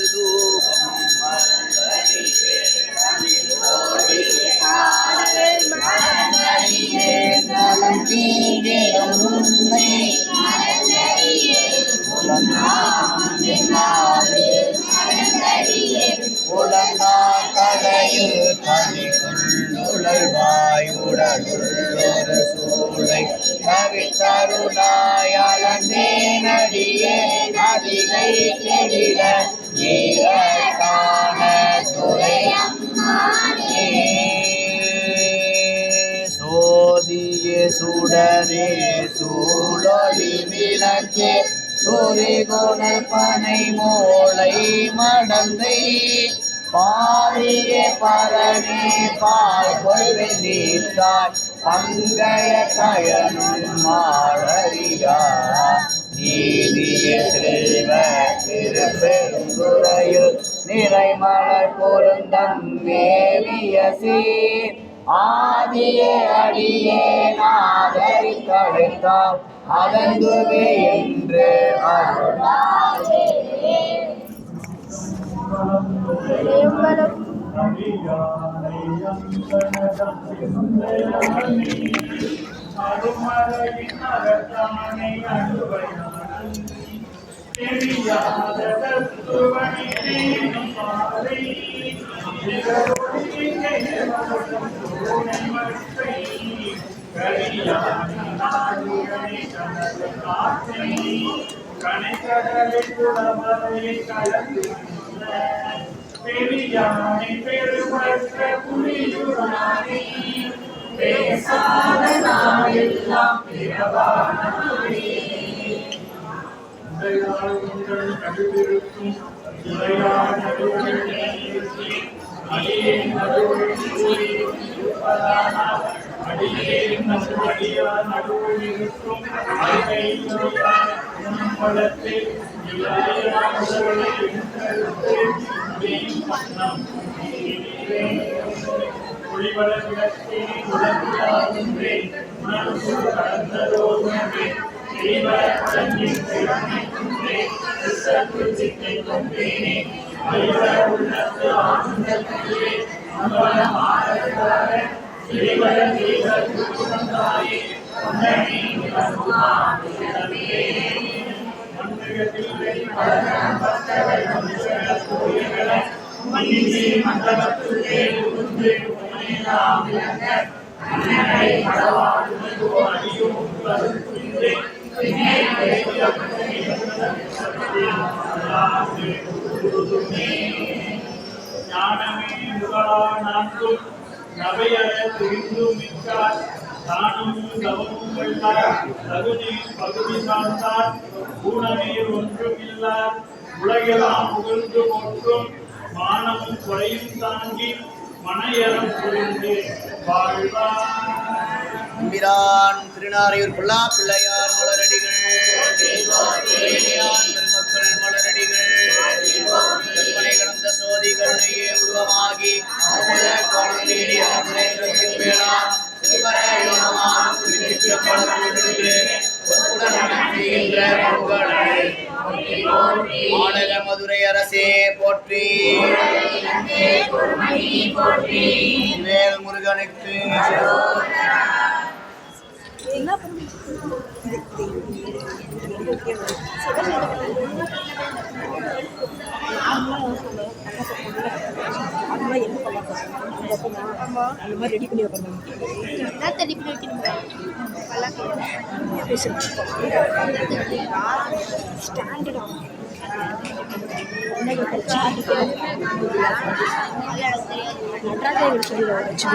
உலங்கா கடையில் தனிக்குள்ளுழைவாயுடலுள்ளொரு சூளை கவித்தருளாயளந்தே நடியே நதிகை கெடில நீர காண துறையம்மானே சோதியே சுடரே சூழொளி விளக்கே சூரிகுணல் பனை மோளை மடந்தை பாரியே பரணே பால் கொள்வை நீத்தாய் பங்கைய கயனும் மாளரியா நீதிய செல்வ திருப்பெருந்துறையில் நிறைமலர் பொருந்தம் மேவிய சீர் ஆதியே அடியே நாதரி கழைத்தால் அதங்குவே என்று அருளாலே பெரியானை பெருமற்ற புலியுரானே பேசாத நாளெல்லாம் பிறவானே உங்கள் நடுவிருக்கும் உரையார் நடுவில் அடியேன் நடுவில் அடியேன் அடியார் நடுவில் இருக்கும் அறிவை குணம் பலத்தை ஒளிவள விளக்கே உலகிலாகின்றே உணர்வு கடந்ததோன்றே தெளிவள கலங்கின் திறமைக்குன்றே கிறிஸ்தற்கு சித்தை கொண்டேனே அறிவள உள்ளத்து ஆனந்தத்திலே அம்பல மாறக்கார தெளிவள தேகத்து குணந்தாயே கொண்டனே விளக்குமாறே மந்திரத்திலே பலகம் பக்தர்கள் மனுஷர கோயில்களை மன்னிசே மண்டபத்துள்ளே புகுந்து உன்னையெல்லாம் விளங்க அன்னை கடவாடுவதோ அடியோ வருகின்றே பின்னே ஞானமே முதலா நான்கும் நவையற தெரிந்து மிக்கார் தானும் தவமும் வெள்ளார் தகுதி பகுதி சார்ந்தார் ஊனமே ஒன்றும் இல்லார் உலகெல்லாம் புகழ்ந்து போற்றும் மானமும் குறையும் தாங்கி மனையறம் புரிந்து வாழ்வார். திருநாரையூர் புல்லா பிள்ளையார் மலரடிகள் பெருமக்கள் மலரடிகள் கற்பனை கடந்த சோதிகள் நெய்யே உருவமாகி மாநக மதுரை அரசே போற்றி வேல் முருகனுக்கு ரெடி பண்ணி வைக்கணும் ஸ்டாண்டர்டா நடராஜ சொல்லி வச்சு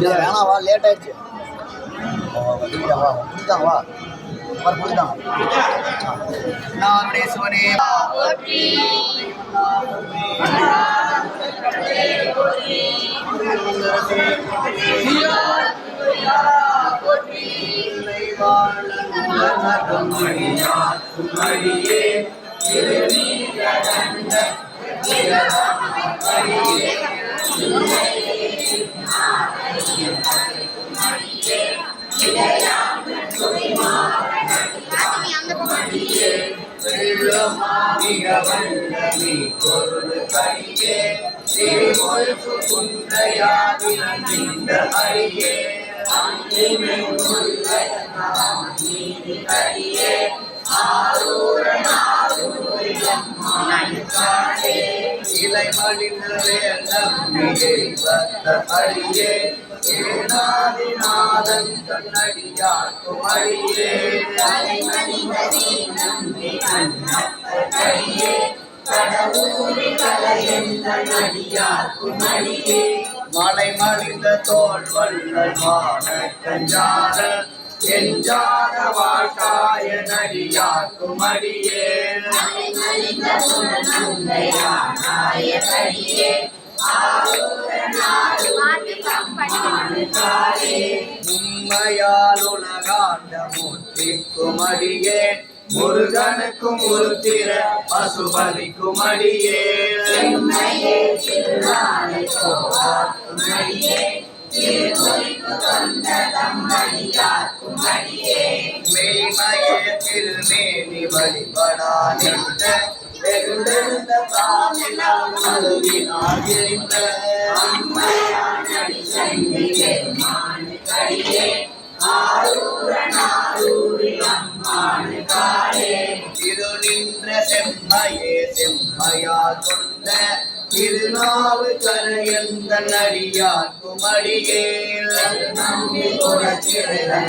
வேணா வா, லேட் ஆயிடுச்சு. வா நானுடைய சிவனே நாதன் கண்ணடியாக்கும் அடியே மலை மலிந்த தோல் வல்லல் மான கஞ்சார எஞ்சாத வாழ்க்காய நடியார்க்கும் அடியேன் உண்மையால் உலகாண்ட மூர்த்திக்கும் அடியேன் முருகனுக்கும் உருத்திர பசுபதிக்கும் அடியேன் மெய்மையே திருமேனி வழிபடா நின்ற வெகுண்டெழுந்த தாமினால் மருவினால் எரிந்த திரு நின்ற செம்மையே செம்மையால் கொண்ட திருநாவு கரையந்த நடியார்க்கும் அடியேன்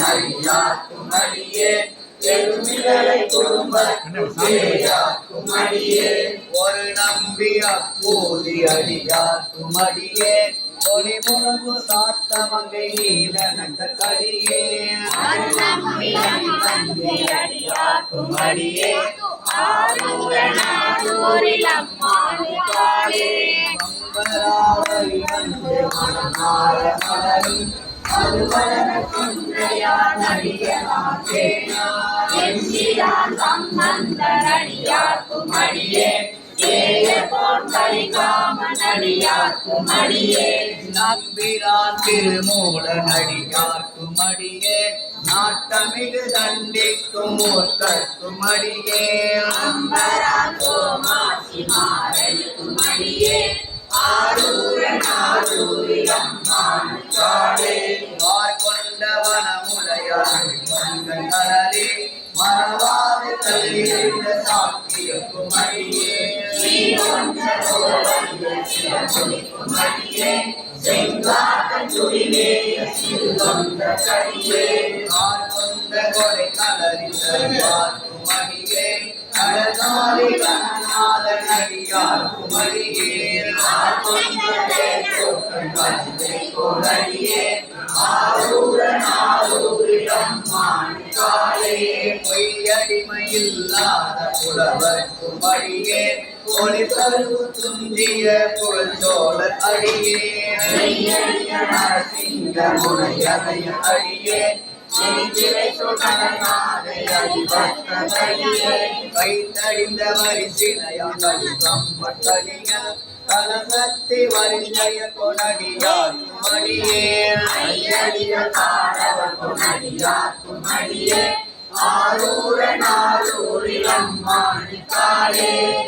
நடியார்க்கும் அடியேன் பெருமிழலை குடும்பக்கும் அடியேன் ஒரு நம்பி அப்போதி அடியார்க்கும் அடியேன் ஒளி முழங்கு சாத்தமங்கை நீலனக்கடியேன் அடியேன் அம்பராவரி வந்து மனமாற மலரும் நம்பிரான் திருமூல நடிகார்க்கும் அடியே நாட்டமிகு தண்டிக்கும் மூர்த்தக்கும் அடியே கொண்டவனமுடையாரி மரவாறு கல்லிருந்த சாக்கியக்கும் அடியே கொண்ட கொலை கலரிக்கும் அடியே கடனாளி கண்ணாத நடிகார்க்கும் அடியே பொய்யடிமையில்லாத புலவர்க்கும் அடியே ஒளி தருவு துந்திய புகழ்ச்சோழர் அடியே சிங்க முனையதைய அடியே கைத்தடிந்த வரிசிலையாம்பட்டடிய கலசத்தை வரிசைய கொணடியார்க்கும் அடியே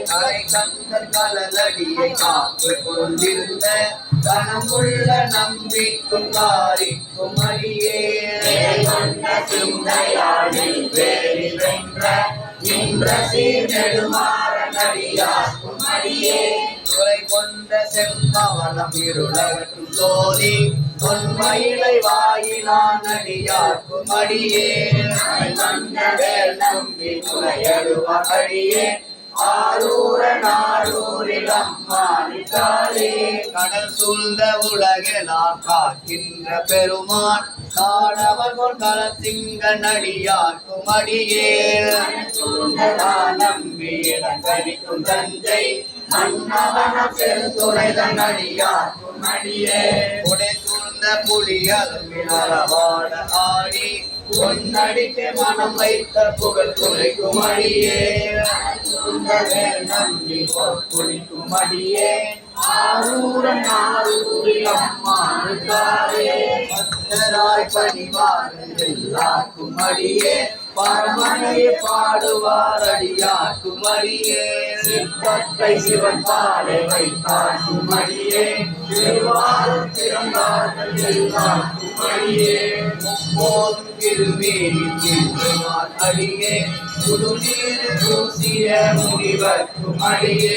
கலை கந்தர் கலலடியை காப்பு கொண்டிருந்த கனமுள்ள நம்பிக்கும் காரிக்கும் அடியே வேறி வென்ற நின்ற சீர்நெடுமாற நடிகார்க்கும் அடியே துறை கொண்ட செம்பவளம் இருளகற்றும் சோதி தொன்மயிலை வாயிலான் அடியார்க்கும் அடியே நம்பி துறையடுவார் அடியே ஆரூர நாரூரில் அம்மானித்தாலே கடல் சூழ்ந்த உலகெல்லாம் காக்கின்ற பெருமான் காணவர்கள் களத்திங்க நடியார்க்கும் அடியே நம்பி இடங்கடிக்கும் தந்தை மன்னவன பெருந்துரைதன் அடியார்க்கும் அடியே உடை சூழ்ந்த புலியதும் வினரவாட ஆடி பொன்னடிக்கு மனம் வைத்த புகழ் துளைக்கும் அடியே நம்பி பொற்குளிக்கும் அடியே பக்தராய் பணிவார்கள் எல்லாருக்கும் அடியே பரமனையை பாடுவார் அடியார்க்கும் அடியே சிற்பத்தை சிவன் பாலை வைத்தார்க்கும் அடியே திருவாரூர் திறந்தார்கள் எல்லாருக்கும் அடியே முப்போதும் திருமேனி திருவார் அடியே புதுநீர் பூசிய முனிவர்க்கும் அடியே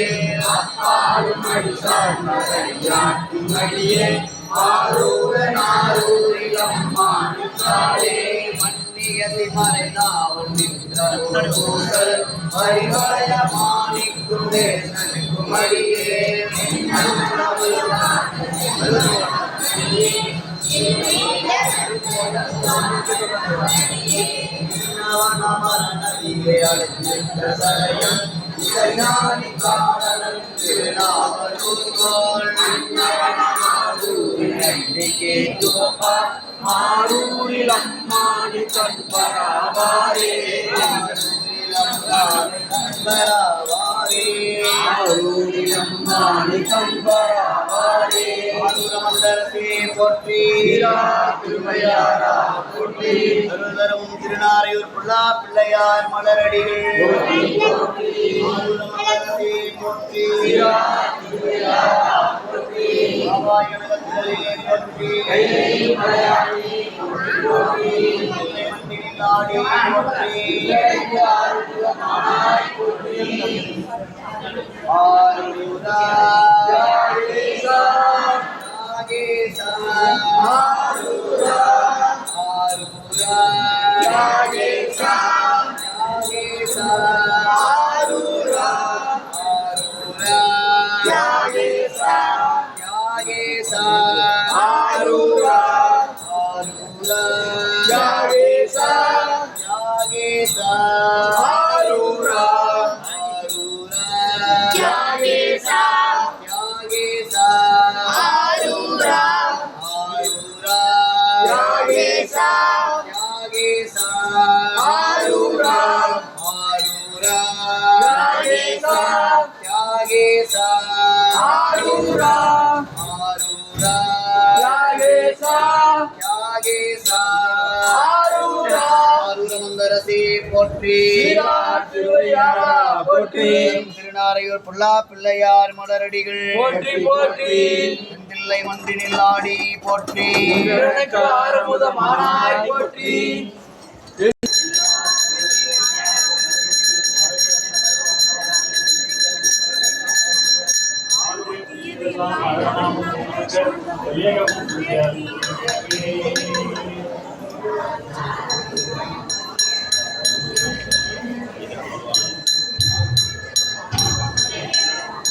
அப்பாடும் அடிசார்க்கும் அடியே ஆரூர நாரூரில் அம்மானுக்காலே மன்னியதி மறைநாவல் நின்றூசல் பரிவளைய மாணிக்கும் தேசனுக்கும் அடியே நதியை அடைந்த சடையன் இசைஞானி காணலன் திருநாவலூர் கேட்டுவப்பா மாரூரில் அம்மானி கண்பராவாரே அம்மானி கண்பராவாரே போற்றி திருமையாரா போற்றி தரும் திருநாரையூர் புல்லா பிள்ளையார் மலரடிகள் போற்றி போற்றி திருநாரையூர் புல்லா பிள்ளையார் மலரடிகள் போற்றி போற்றி தில்லை மன்றினில் ஆடி போற்றி ஆறுமுகமானாய் போற்றி